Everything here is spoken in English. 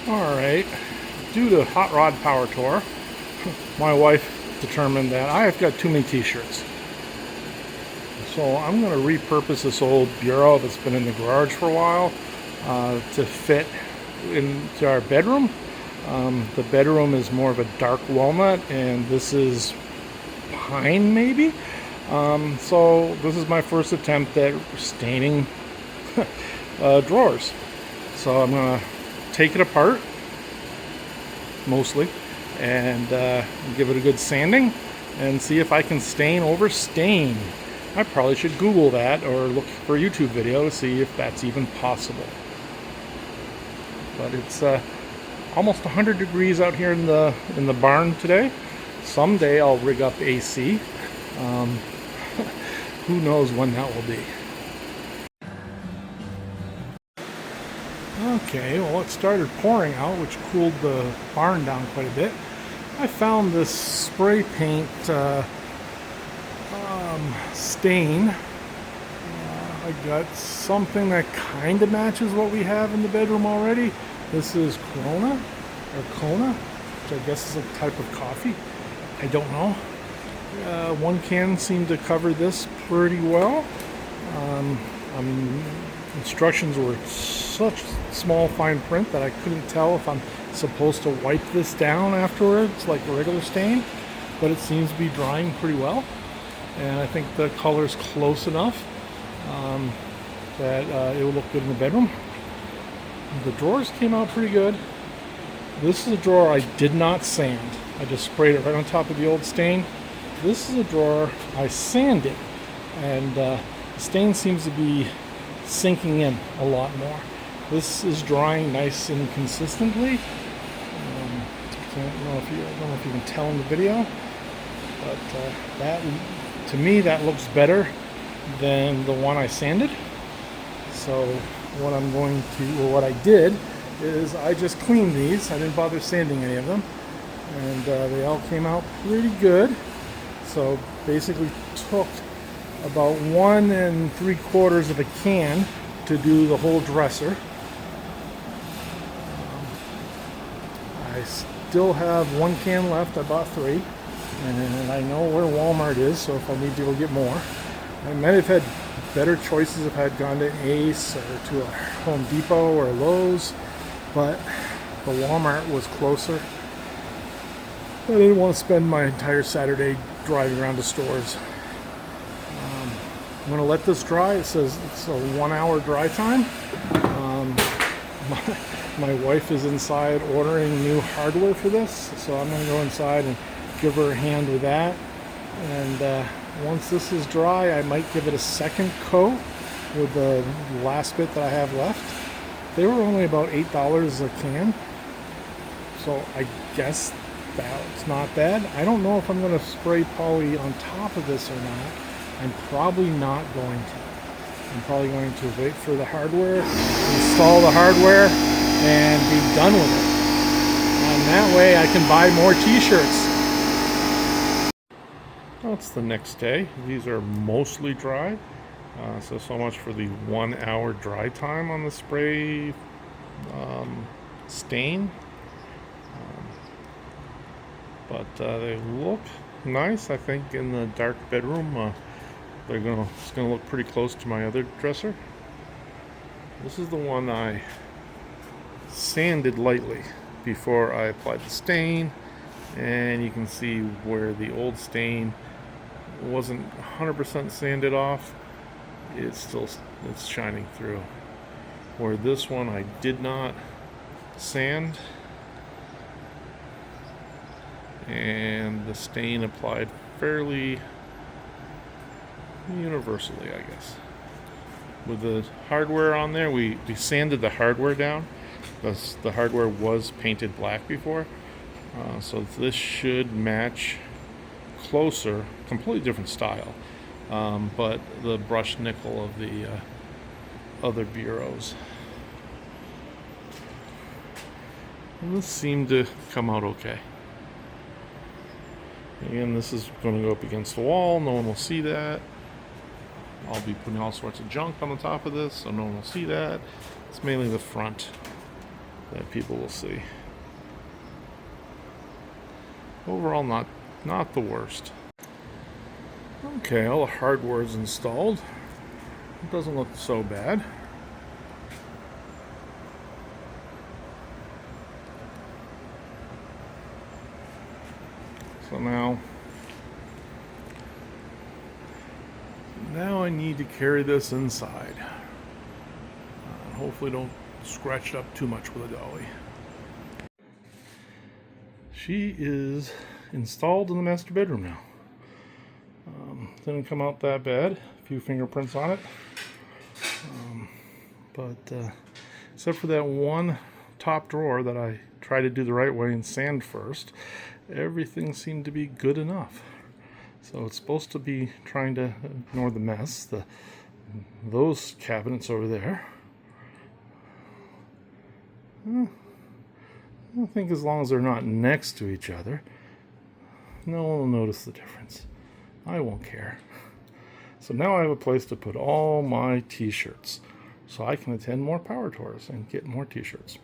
Alright, due to Hot Rod Power Tour, my wife determined that I have got too many t-shirts. So I'm going to repurpose this old bureau that's been in the garage for a while to fit into our bedroom. The bedroom is more of a dark walnut and this is pine maybe. So this is my first attempt at staining drawers. So I'm going to take it apart mostly and give it a good sanding and see if I can stain over stain. I probably should Google that or look for a YouTube video to see if that's even possible. But it's almost 100 degrees out here in the barn today. Someday I'll rig up AC. Who knows when that will be. Okay, well it started pouring out, which cooled the barn down quite a bit. I found this spray paint stain. I got something that kind of matches what we have in the bedroom already. This is Kona, which I guess is a type of coffee. I don't know. One can seem to cover this pretty well. Instructions were such small fine print that I couldn't tell if I'm supposed to wipe this down afterwards like a regular stain, but it seems to be drying pretty well, and I think the color's close enough that it will look good in the bedroom. The drawers came out pretty good. This is a drawer I did not sand. I just sprayed it right on top of the old stain. This is a drawer I sanded, and the stain seems to be sinking in a lot more. This is drying nice and consistently. I don't know if you can tell in the video, but that, to me, that looks better than the one I sanded. So what I'm going to, or what I did, is I just cleaned these. I didn't bother sanding any of them, and they all came out pretty good. So basically took about 1 3/4 of a can to do the whole dresser. I still have 1 can left. I bought 3, and I know where Walmart is, so if I need to go get more. I might have had better choices if I had gone to Ace or to a Home Depot or Lowe's, but the Walmart was closer. I didn't want to spend my entire Saturday driving around to stores. I'm going to let this dry. It says it's a 1-hour dry time. My wife is inside ordering new hardware for this, so I'm going to go inside and give her a hand with that. And once this is dry, I might give it a second coat with the last bit that I have left. They were only about $8 a can, so I guess that's not bad. I don't know if I'm going to spray poly on top of this or not. I'm probably not going to. I'm probably going to wait for the hardware, install the hardware, and be done with it. And that way I can buy more t-shirts. Well, it's the next day. These are mostly dry. So much for the 1-hour dry time on the spray stain. But they look nice. I think in the dark bedroom it's gonna look pretty close to my other dresser. This is the one I sanded lightly before I applied the stain, and you can see where the old stain wasn't 100% sanded off. It's shining through. Where this one I did not sand, and the stain applied fairly universally, I guess. With the hardware on there, we sanded the hardware down. The hardware was painted black before, so this should match closer. Completely different style, but the brushed nickel of the other bureaus. And this seemed to come out okay. Again, this is going to go up against the wall. No one will see that. I'll be putting all sorts of junk on the top of this, so no one will see that. It's mainly the front. that people will see. Overall, not the worst. Okay, all the hardware is installed. It doesn't look so bad. So now I need to carry this inside. Hopefully don't scratch it up too much with a dolly. She is installed in the master bedroom now. Didn't come out that bad. A few fingerprints on it. But except for that one top drawer that I tried to do the right way and sand first, everything seemed to be good enough. So it's supposed to be trying to ignore the mess. Those cabinets over there. I think as long as they're not next to each other, no one will notice the difference. I won't care. So now I have a place to put all my t-shirts so I can attend more power tours and get more t-shirts.